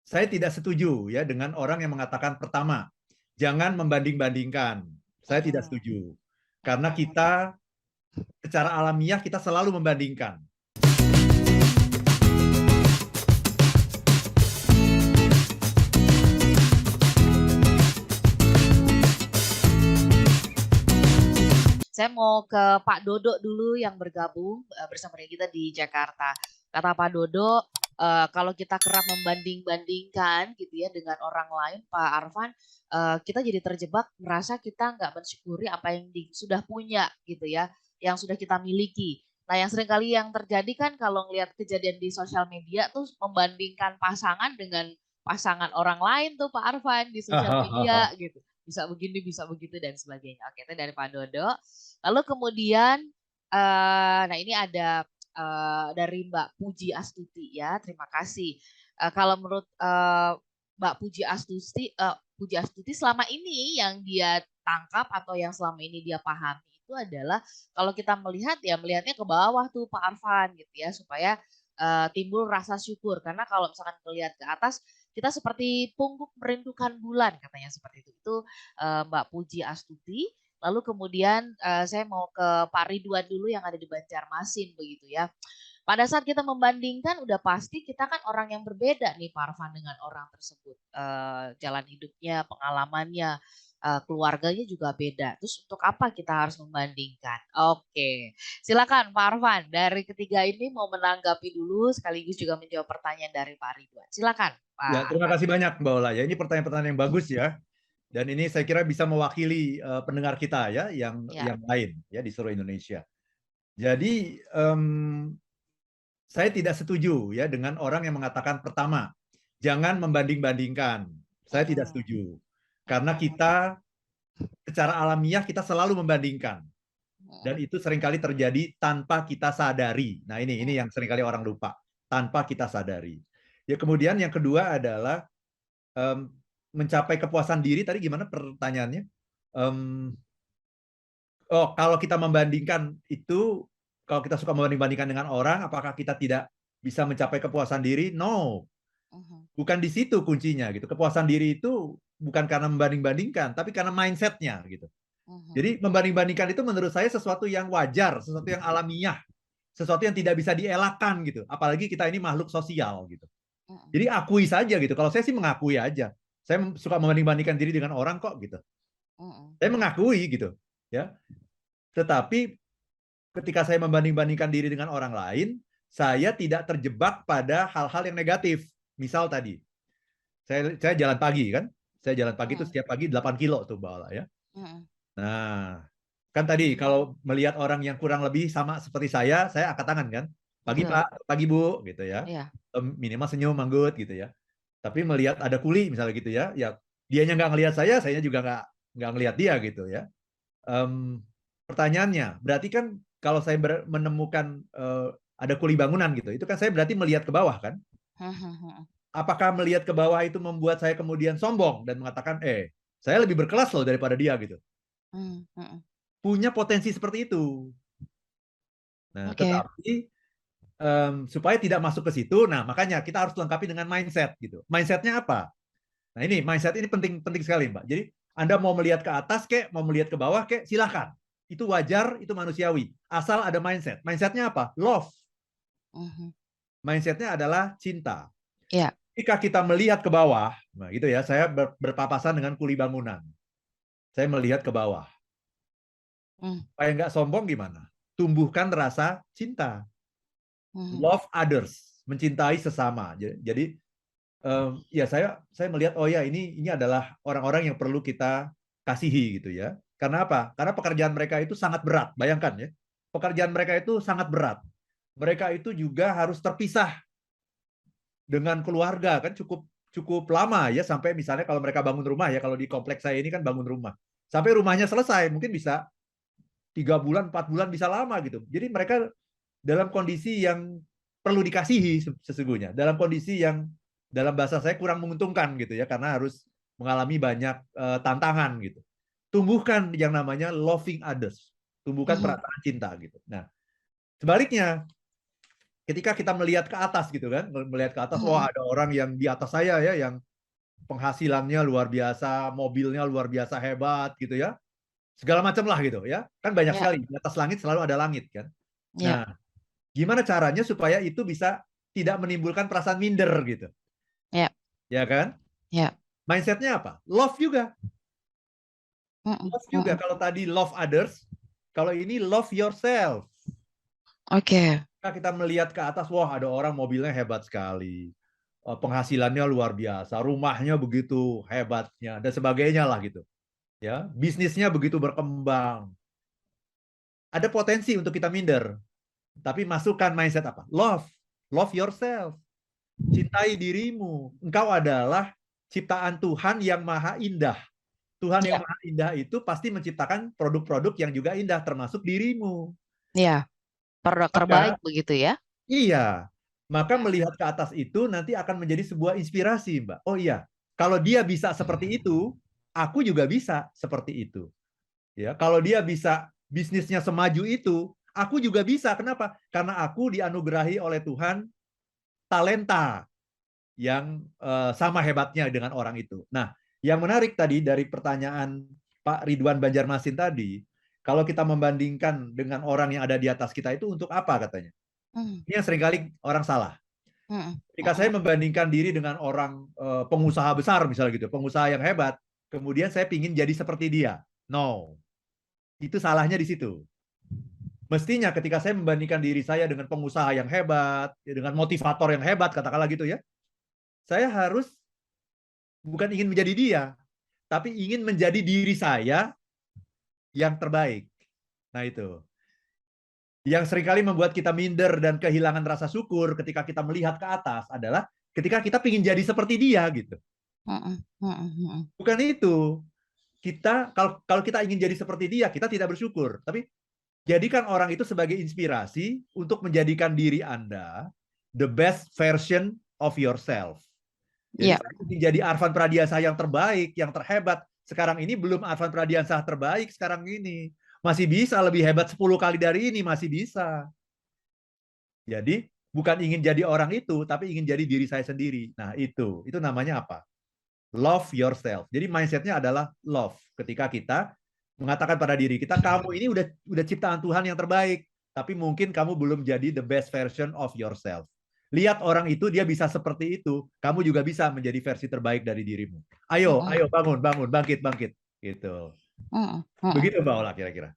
Saya tidak setuju ya dengan orang yang mengatakan pertama, jangan membanding-bandingkan. Saya tidak setuju. Karena kita secara alamiah kita selalu membandingkan. Saya mau ke Pak Dodo dulu yang bergabung bersama kita di Jakarta. Kata Pak Dodo, kalau kita kerap membanding-bandingkan gitu ya dengan orang lain, Pak Arfan, kita jadi terjebak merasa kita nggak mensyukuri apa yang sudah punya gitu ya, yang sudah kita miliki. Nah, yang seringkali yang terjadi kan kalau ngelihat kejadian di sosial media tuh membandingkan pasangan dengan pasangan orang lain tuh Pak Arfan di sosial media gitu. Bisa begini, bisa begitu dan sebagainya. Oke, itu dari Pak Dodo. Lalu kemudian, nah ini ada dari Mbak Puji Astuti ya, terima kasih. Kalau menurut Mbak Puji Astuti selama ini yang dia tangkap atau yang selama ini dia pahami itu adalah kalau kita melihat ya melihatnya ke bawah tuh Pak Arfan gitu ya supaya timbul rasa syukur karena kalau misalkan melihat ke atas kita seperti pungguk merindukan bulan katanya seperti itu. Itu Mbak Puji Astuti. Lalu kemudian saya mau ke Pak Ridwan dulu yang ada di Banjarmasin begitu ya. Pada saat kita membandingkan udah pasti kita kan orang yang berbeda nih Pak Arfan dengan orang tersebut. Jalan hidupnya, pengalamannya, keluarganya juga beda. Terus untuk apa kita harus membandingkan? Oke, silakan Pak Arfan. Dari ketiga ini mau menanggapi dulu sekaligus juga menjawab pertanyaan dari Pak Ridwan. Silakan Pak Ya, terima Arfan. kasih banyak Mbak Ola ya. Ini pertanyaan-pertanyaan yang bagus ya. Dan ini saya kira bisa mewakili pendengar kita ya Ya. yang lain ya di seluruh Indonesia. Jadi saya tidak setuju ya dengan orang yang mengatakan pertama, jangan membanding-bandingkan. Saya tidak setuju. Karena kita secara alamiah kita selalu membandingkan. Dan itu seringkali terjadi tanpa kita sadari. Nah, ini yang seringkali orang lupa, tanpa kita sadari. Ya, kemudian yang kedua adalah mencapai kepuasan diri. Tadi gimana pertanyaannya? Kalau kita membandingkan itu, kalau kita suka membanding-bandingkan dengan orang, apakah kita tidak bisa mencapai kepuasan diri? No, bukan di situ kuncinya gitu. Kepuasan diri itu bukan karena membanding-bandingkan, tapi karena mindsetnya gitu. Jadi membanding-bandingkan itu menurut saya sesuatu yang wajar, sesuatu yang alamiah, sesuatu yang tidak bisa dielakkan gitu. Apalagi kita ini makhluk sosial gitu. Jadi akui saja gitu. Kalau saya sih mengakui aja. Saya suka membanding-bandingkan diri dengan orang kok gitu. Saya mengakui gitu, ya. Tetapi ketika saya membanding-bandingkan diri dengan orang lain, saya tidak terjebak pada hal-hal yang negatif. Misal tadi, saya jalan pagi kan. Saya jalan pagi itu setiap pagi 8 kilo tuh Mbak Ola ya. Nah, kan tadi kalau melihat orang yang kurang lebih sama seperti saya angkat tangan kan. Pagi Pak, pagi Bu gitu ya. Minimal senyum manggut gitu ya. Tapi melihat ada kuli misalnya gitu ya, ya dianya nggak ngelihat saya juga nggak ngelihat dia gitu ya. Pertanyaannya, berarti kan kalau saya menemukan ada kuli bangunan gitu, itu kan saya berarti melihat ke bawah kan? Apakah melihat ke bawah itu membuat saya kemudian sombong dan mengatakan, saya lebih berkelas loh daripada dia gitu? Punya potensi seperti itu. Nah, tetapi supaya tidak masuk ke situ, nah makanya kita harus lengkapi dengan mindset gitu. Mindsetnya apa? Nah ini mindset ini penting sekali Mbak. Jadi Anda mau melihat ke atas kek, mau melihat ke bawah kek, silahkan. Itu wajar, itu manusiawi. Asal ada mindset. Mindsetnya apa? Love. Mindsetnya adalah cinta. Ya. Jika kita melihat ke bawah, nah gitu ya, saya berpapasan dengan kuli bangunan. Saya melihat ke bawah. Supaya nggak sombong gimana? Tumbuhkan rasa cinta. Love others, mencintai sesama. Jadi ya saya melihat oh ya ini adalah orang-orang yang perlu kita kasihi gitu ya. Karena apa? Karena pekerjaan mereka itu sangat berat. Bayangkan ya, pekerjaan mereka itu sangat berat. Mereka itu juga harus terpisah dengan keluarga kan cukup lama ya sampai misalnya kalau mereka bangun rumah ya, kalau di kompleks saya ini kan bangun rumah sampai rumahnya selesai mungkin bisa 3 bulan 4 bulan bisa lama gitu. Jadi mereka dalam kondisi yang perlu dikasihi sesungguhnya, dalam kondisi yang dalam bahasa saya kurang menguntungkan gitu ya, karena harus mengalami banyak tantangan gitu. Tumbuhkan yang namanya loving others, tumbuhkan perasaan cinta gitu. Nah, sebaliknya ketika kita melihat ke atas gitu kan, melihat ke atas, wah ada orang yang di atas saya ya, yang penghasilannya luar biasa, mobilnya luar biasa hebat gitu ya, segala macam lah gitu ya, kan banyak Ya. sekali, di atas langit selalu ada langit kan. Ya. Nah, gimana caranya supaya itu bisa tidak menimbulkan perasaan minder gitu, Ya. ya kan? Ya. Mindsetnya apa? Love juga. Love juga. Kalau tadi love others, kalau ini love yourself. Oke. Kita melihat ke atas, wah ada orang mobilnya hebat sekali, penghasilannya luar biasa, rumahnya begitu hebatnya, dan sebagainya lah gitu. Ya, bisnisnya begitu berkembang. Ada potensi untuk kita minder, tapi masukkan mindset apa? Love, love yourself. Cintai dirimu. Engkau adalah ciptaan Tuhan yang maha indah. Tuhan yang Ya. maha indah itu pasti menciptakan produk-produk yang juga indah, termasuk dirimu. Ya. Produk terbaik Maka, begitu ya? iya. Maka melihat ke atas itu nanti akan menjadi sebuah inspirasi, Mbak. Oh iya, kalau dia bisa seperti itu, aku juga bisa seperti itu. Ya, kalau dia bisa bisnisnya semaju itu, aku juga bisa. Kenapa? Karena aku dianugerahi oleh Tuhan talenta yang sama hebatnya dengan orang itu. Nah, yang menarik tadi dari pertanyaan Pak Ridwan Banjarmasin tadi, kalau kita membandingkan dengan orang yang ada di atas kita itu untuk apa katanya? Ini yang seringkali orang salah. Ketika saya membandingkan diri dengan orang pengusaha besar misalnya gitu, pengusaha yang hebat, kemudian saya ingin jadi seperti dia. No, itu salahnya di situ. Mestinya ketika saya membandingkan diri saya dengan pengusaha yang hebat, dengan motivator yang hebat, katakanlah gitu ya, saya harus bukan ingin menjadi dia, tapi ingin menjadi diri saya yang terbaik. Nah itu. Yang seringkali membuat kita minder dan kehilangan rasa syukur ketika kita melihat ke atas adalah ketika kita ingin jadi seperti dia gitu. Bukan itu. Kita kalau kita ingin jadi seperti dia, kita tidak bersyukur. Tapi jadikan orang itu sebagai inspirasi untuk menjadikan diri Anda the best version of yourself. Jadi Ya. saya ingin jadi Arvan Pradiansyah yang terbaik, yang terhebat. Sekarang ini belum Arvan Pradiansyah terbaik sekarang ini. Masih bisa lebih hebat 10 kali dari ini, masih bisa. Jadi bukan ingin jadi orang itu, tapi ingin jadi diri saya sendiri. Nah itu namanya apa? Love yourself. Jadi mindsetnya adalah love. Ketika kita mengatakan pada diri kita, kamu ini udah ciptaan Tuhan yang terbaik, tapi mungkin kamu belum jadi the best version of yourself. Lihat orang itu, dia bisa seperti itu, kamu juga bisa menjadi versi terbaik dari dirimu. Ayo, ayo bangun, bangun, bangkit, bangkit. Gitu. Begitu Mbak Ola kira-kira.